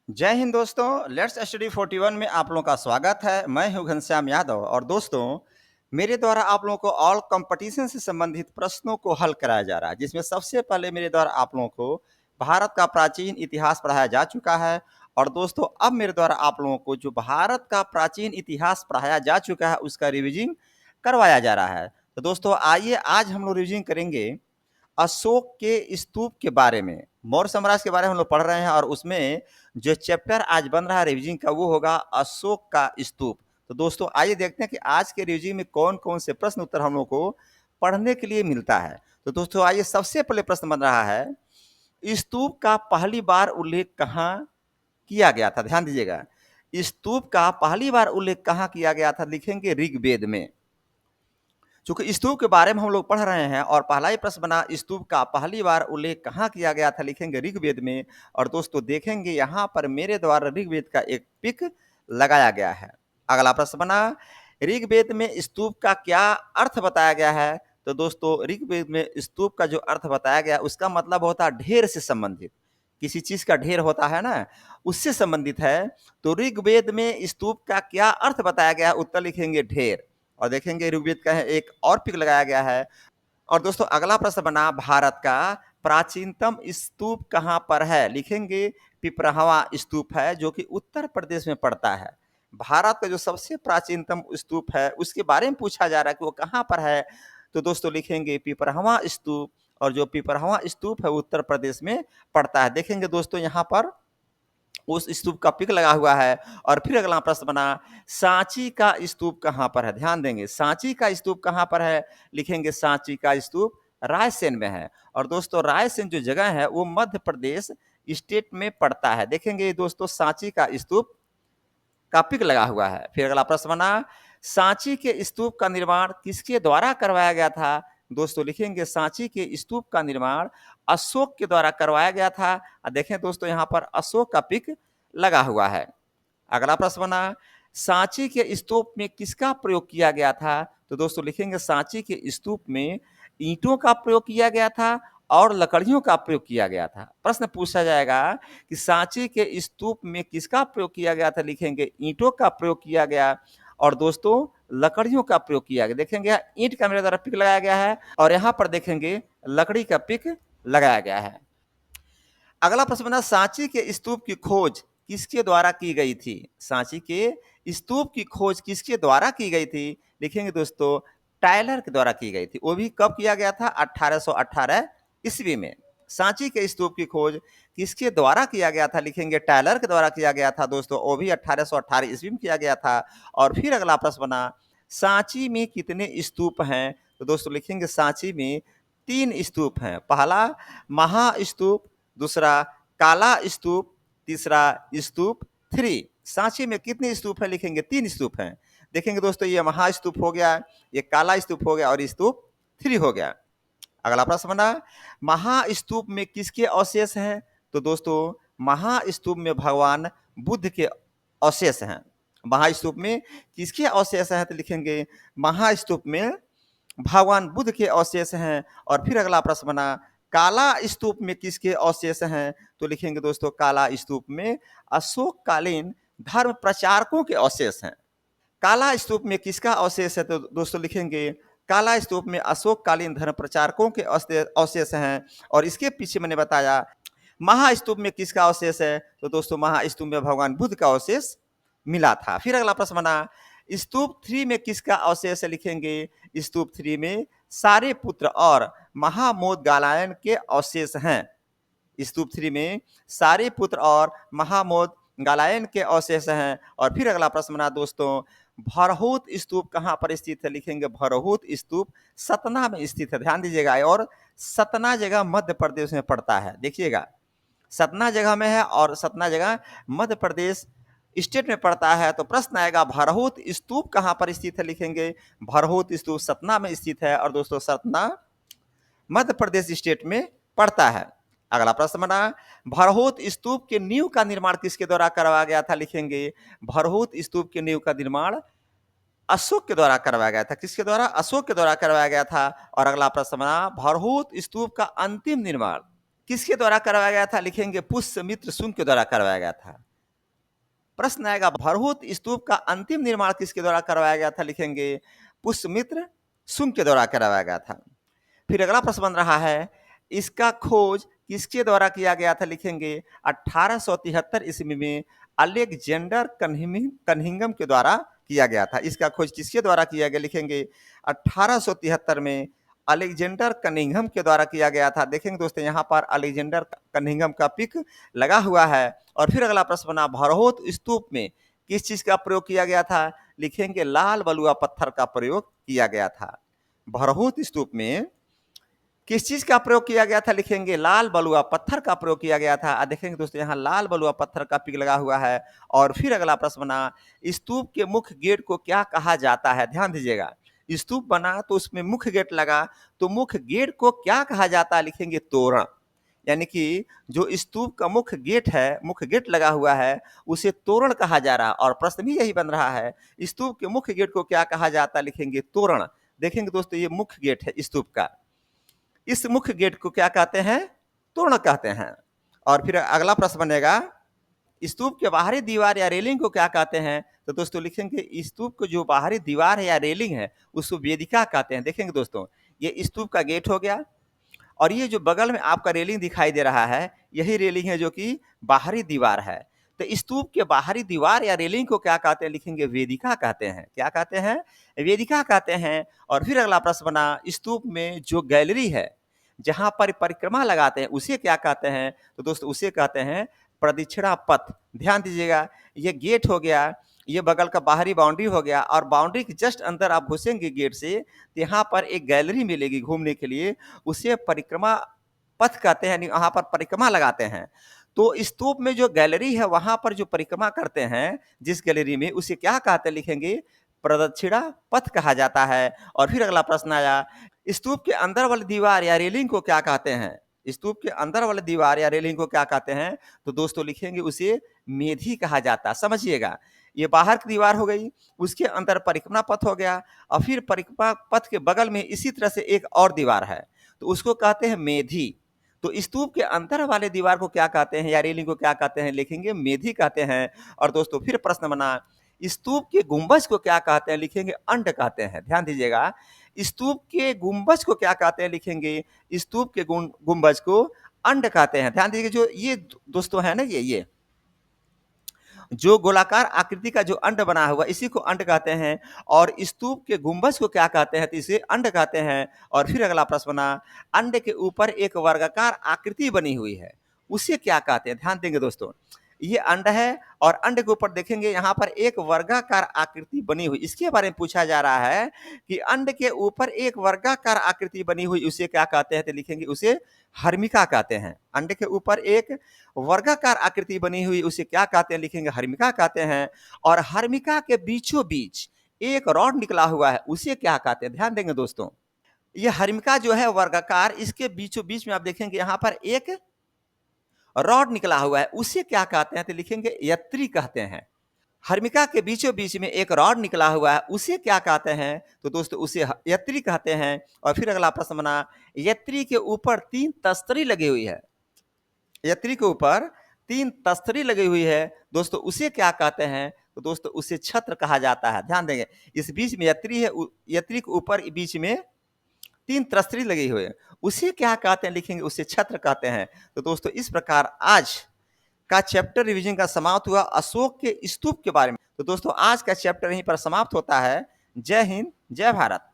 जय हिंद दोस्तों, let's study 41 में आप लोगों का स्वागत है। मैं हूं घनश्याम यादव और दोस्तों मेरे द्वारा आप लोगों को ऑल कंपटीशन से संबंधित प्रश्नों को हल कराया जा रहा है, जिसमें सबसे पहले मेरे द्वारा आप लोगों को भारत का प्राचीन इतिहास पढ़ाया जा चुका है। और दोस्तों अब मेरे द्वारा आप लोगों को जो भारत का प्राचीन इतिहास पढ़ाया जा चुका है उसका रिविजन करवाया जा रहा है। तो दोस्तों आइए आज हम लोग रिविजन करेंगे अशोक के स्तूप के बारे में। मौर्य साम्राज्य के बारे में हम लोग पढ़ रहे हैं और उसमें जो चैप्टर आज बन रहा है रिविजन का वो होगा अशोक का स्तूप। तो दोस्तों आइए देखते हैं कि आज के रिविजन में कौन कौन से प्रश्न उत्तर हम लोग को पढ़ने के लिए मिलता है। तो दोस्तों आइए सबसे पहले प्रश्न बन रहा है, स्तूप का पहली बार उल्लेख कहाँ किया गया था? ध्यान दीजिएगा, स्तूप का पहली बार उल्लेख कहाँ किया गया था? लिखेंगे ऋग्वेद में। चूंकि स्तूप के बारे में हम लोग पढ़ रहे हैं और पहला ही प्रश्न बना स्तूप का पहली बार उल्लेख कहाँ किया गया था? लिखेंगे ऋग्वेद में। और दोस्तों देखेंगे यहाँ पर मेरे द्वारा ऋग्वेद का एक पिक लगाया गया है। अगला प्रश्न बना, ऋग्वेद में स्तूप का क्या अर्थ बताया गया है? तो दोस्तों ऋग्वेद में स्तूप का जो अर्थ बताया गया उसका मतलब होता है ढेर से संबंधित, किसी चीज का ढेर होता है ना, उससे संबंधित है। तो ऋग्वेद में स्तूप का क्या अर्थ बताया गया है? उत्तर लिखेंगे ढेर। और देखेंगे ऋग्वेद का है एक और पिक लगाया गया है। और दोस्तों अगला प्रश्न बना, भारत का प्राचीनतम स्तूप कहाँ पर है? लिखेंगे पिपराहवा स्तूप है जो कि उत्तर प्रदेश में पड़ता है। भारत का जो सबसे प्राचीनतम स्तूप है उसके बारे में पूछा जा रहा है कि वो कहाँ पर है। तो दोस्तों लिखेंगे पिपराहवा स्तूप। और जो पिपराहवा स्तूप है उत्तर प्रदेश में पड़ता है। देखेंगे दोस्तों यहाँ पर उस स्तूप का पिक लगा हुआ है। और फिर अगला प्रश्न बना, सांची का स्तूप कहाँ पर है? ध्यान देंगे, सांची का स्तूप कहाँ पर है? लिखेंगे सांची का स्तूप रायसेन में है। और दोस्तों रायसेन जो जगह है वो मध्य प्रदेश स्टेट में पड़ता है। देखेंगे दोस्तों सांची का स्तूप का पिक लगा हुआ है। फिर अगला प्रश्न बना, सांची के स्तूप का निर्माण किसके द्वारा करवाया गया था? दोस्तों लिखेंगे सांची के स्तूप का निर्माण अशोक के द्वारा करवाया गया था। देखें दोस्तों यहाँ पर अशोक का पिक लगा हुआ है। अगला प्रश्न बना, सांची के स्तूप में किसका प्रयोग किया गया था? तो दोस्तों लिखेंगे सांची के स्तूप में ईंटों का प्रयोग किया गया था और लकड़ियों का प्रयोग किया गया था। प्रश्न पूछा जाएगा कि सांची के स्तूप में किसका प्रयोग किया गया था? लिखेंगे ईंटों का प्रयोग किया गया और दोस्तों लकड़ियों का प्रयोग किया गया। देखेंगे यहाँ ईंट का मेरे द्वारा पिक लगाया गया है और यहाँ पर देखेंगे लकड़ी का पिक लगाया गया है। अगला प्रश्न बना, सांची के स्तूप की खोज किसके द्वारा की गई थी? सांची के स्तूप की खोज किसके द्वारा की गई थी? लिखेंगे दोस्तों टायलर के द्वारा की गई थी। वो भी कब किया गया था? 1818 ईस्वी में। सांची के स्तूप की खोज किसके द्वारा किया गया था? लिखेंगे टायलर के द्वारा किया गया था दोस्तों, वो भी 1818 ईस्वी में किया गया था। और फिर अगला प्रश्न बना, सांची में कितने स्तूप हैं? तो दोस्तों लिखेंगे सांची में 3 स्तूप हैं। पहला महास्तूप, दूसरा काला स्तूप, तीसरा स्तूप 3। सांची में कितने स्तूप है? लिखेंगे 3 स्तूप हैं। देखेंगे दोस्तों ये महास्तूप हो गया, ये काला स्तूप हो गया और स्तूप 3 हो गया। अगला प्रश्न बना, महास्तूप में किसके अवशेष हैं? तो दोस्तों महास्तूप में भगवान बुद्ध के अवशेष हैं। महास्तूप में किसके अवशेष हैं? तो लिखेंगे महास्तूप में भगवान बुद्ध के अवशेष हैं। और फिर अगला प्रश्न बना, काला स्तूप में किसके अवशेष हैं? तो लिखेंगे दोस्तों काला स्तूप में अशोककालीन धर्म प्रचारकों के अवशेष हैं। काला स्तूप में किसका अवशेष है? तो दोस्तों लिखेंगे काला स्तूप में अशोककालीन धर्म प्रचारकों के अवशेष हैं। और इसके पीछे मैंने बताया महास्तूप में किसका अवशेष है? तो दोस्तों महास्तूप में भगवान बुद्ध का अवशेष मिला था। फिर अगला प्रश्न बना, स्तूप 3 में किसका अवशेष है? लिखेंगे स्तूप 3 में सारे पुत्र और महामोद गालायन के अवशेष हैं। स्तूप 3 में सारे पुत्र और महामोद गालायन के अवशेष हैं। और फिर अगला प्रश्न बना दोस्तों, भरहूत स्तूप कहाँ पर स्थित है? लिखेंगे भरहूत स्तूप सतना में स्थित है। ध्यान दीजिएगा, और सतना जगह मध्य प्रदेश में पड़ता है। देखिएगा सतना जगह में है और सतना जगह मध्य प्रदेश स्टेट में पड़ता है। तो प्रश्न आएगा भरहूत स्तूप कहाँ पर स्थित है? लिखेंगे भरहूत स्तूप सतना में स्थित है और दोस्तों सतना मध्य प्रदेश स्टेट में पड़ता है। अगला प्रश्न बना, भरहूत स्तूप के नींव का निर्माण किसके द्वारा करवाया गया था? लिखेंगे भरहूत स्तूप के नींव का निर्माण अशोक के द्वारा करवाया गया था। किसके द्वारा? अशोक के द्वारा करवाया गया था। और अगला प्रश्न बना, भरहूत स्तूप का अंतिम निर्माण किसके द्वारा करवाया गया था? लिखेंगे पुष्यमित्र शुंग के द्वारा करवाया गया था। प्रश्न आएगा भरहुत स्तूप का अंतिम निर्माण किसके द्वारा करवाया गया था? लिखेंगे पुष्यमित्र शुंग के द्वारा करवाया गया था। फिर अगला प्रश्न बन रहा है इसका खोज किसके द्वारा किया गया था? लिखेंगे 1873 ईस्वी में अलेक्जेंडर कनिंघम के द्वारा किया गया था। इसका खोज किसके द्वारा किया गया? लिखेंगे 1873 में अलेक्जेंडर कनिंघम के द्वारा किया गया था। देखेंगे दोस्तों यहाँ पर अलेक्जेंडर कनिंघम का पिक लगा हुआ है। और फिर अगला प्रश्न बना भरहुत स्तूप में किस चीज का प्रयोग किया गया था? लिखेंगे लाल बलुआ पत्थर का प्रयोग किया गया था। भरहुत स्तूप में किस चीज का प्रयोग किया गया था? लिखेंगे लाल बलुआ पत्थर का प्रयोग किया गया था। देखेंगे दोस्तों यहाँ लाल बलुआ पत्थर का पिक लगा हुआ है। और फिर अगला प्रश्न बना स्तूप के मुख्य गेट को क्या कहा जाता है? ध्यान दीजिएगा स्तूप बना तो उसमें मुख्य गेट लगा तो मुख्य गेट को क्या कहा जाता है? लिखेंगे तोरण। यानी कि जो स्तूप का मुख्य गेट है, मुख्य गेट लगा हुआ है, उसे तोरण कहा जा रहा है। और प्रश्न भी यही बन रहा है स्तूप के मुख्य गेट को क्या कहा जाता है? लिखेंगे तोरण। देखेंगे दोस्तों ये मुख्य गेट है स्तूप का, इस मुख्य गेट को क्या कहते हैं? तोरण कहते हैं। और फिर अगला प्रश्न बनेगा स्तूप के बाहरी दीवार या रेलिंग को क्या कहते हैं? तो दोस्तों लिखेंगे स्तूप को जो बाहरी दीवार है या रेलिंग है उसको वेदिका कहते हैं। देखेंगे दोस्तों ये स्तूप का गेट हो गया और ये जो बगल में आपका रेलिंग दिखाई दे रहा है यही रेलिंग है जो कि बाहरी दीवार है। तो स्तूप के बाहरी दीवार या रेलिंग को क्या कहते हैं? लिखेंगे वेदिका कहते हैं। क्या कहते हैं? वेदिका कहते हैं। और फिर अगला प्रश्न बना स्तूप में जो गैलरी है जहां पर परिक्रमा लगाते हैं उसे क्या कहते हैं? तो दोस्तों उसे कहते हैं प्रदक्षिणा पथ। ध्यान दीजिएगा ये गेट हो गया, ये बगल का बाहरी बाउंड्री हो गया और बाउंड्री के जस्ट अंदर आप घुसेंगे गेट से तो यहाँ पर एक गैलरी मिलेगी घूमने के लिए, उसे परिक्रमा पथ कहते हैं। वहां पर परिक्रमा लगाते हैं तो स्तूप में जो गैलरी है वहां पर जो परिक्रमा करते हैं जिस गैलरी में उसे क्या कहते हैं? लिखेंगे प्रदक्षिणा पथ कहा जाता है। और फिर अगला प्रश्न आया स्तूप के अंदर वाली दीवार या रेलिंग को क्या कहते हैं? स्तूप के अंदर वाली दीवार या रेलिंग को क्या कहते हैं? तो दोस्तों लिखेंगे उसे मेधी कहा जाता है। समझिएगा ये बाहर की दीवार हो गई, उसके अंदर परिक्रमा पथ हो गया और फिर परिक्रमा पथ के बगल में इसी तरह से एक और दीवार है तो उसको कहते हैं मेधी। तो स्तूप के अंदर वाले दीवार को क्या कहते हैं या रेलिंग को क्या कहते हैं? लिखेंगे मेधी कहते हैं। और दोस्तों फिर प्रश्न बना स्तूप के गुंबज को क्या कहते हैं? लिखेंगे अंड कहते हैं। ध्यान दीजिएगा स्तूप के गुंबज को क्या कहते हैं? लिखेंगे स्तूप के गुंबज को अंड कहते हैं। ध्यान दीजिएगा जो ये दोस्तों है ना ये जो गोलाकार आकृति का जो अंड बना हुआ इसी को अंड कहते हैं। और स्तूप के गुंबज को क्या कहते हैं? तो इसे अंड कहते हैं। और फिर अगला प्रश्न बना अंड के ऊपर एक वर्गाकार आकृति बनी हुई है उसे क्या कहते हैं? ध्यान देंगे दोस्तों ये अंड है और अंड के ऊपर देखेंगे यहाँ पर एक वर्गाकार आकृति बनी हुई, इसके बारे में पूछा जा रहा है कि अंड के ऊपर एक वर्गाकार आकृति बनी हुई उसे क्या कहते हैं? तो लिखेंगे उसे हर्मिका कहते हैं। अंड के ऊपर एक वर्गाकार आकृति बनी हुई उसे क्या कहते हैं? लिखेंगे हर्मिका कहते हैं। और हर्मिका के बीचों बीच एक रॉड निकला हुआ है उसे क्या कहते हैं? ध्यान देंगे दोस्तों ये हर्मिका जो है वर्गाकार इसके बीचों बीच में आप देखेंगे यहाँ पर एक रॉड निकला हुआ है उसे क्या कहते हैं? तो लिखेंगे यत्री कहते हैं। हर्मिका के बीचों बीच में एक रॉड निकला हुआ है उसे क्या कहते हैं? तो दोस्तों उसे यत्री कहते हैं। और फिर अगला प्रश्न बना यत्री के ऊपर 3 तस्तरी लगी हुई है, यत्री के ऊपर 3 तस्तरी लगी हुई है दोस्तों उसे क्या कहते हैं? तो दोस्तों उसे छत्र कहा जाता है। ध्यान देंगे इस बीच में यत्री है, यत्री के ऊपर बीच में 3 तस्तरी लगी हुई है उसे क्या कहते हैं? लिखेंगे उसे छत्र कहते हैं। तो दोस्तों इस प्रकार आज का चैप्टर रिवीजन का समाप्त हुआ अशोक के स्तूप के बारे में। तो दोस्तों आज का चैप्टर यहीं पर समाप्त होता है। जय हिंद, जय भारत।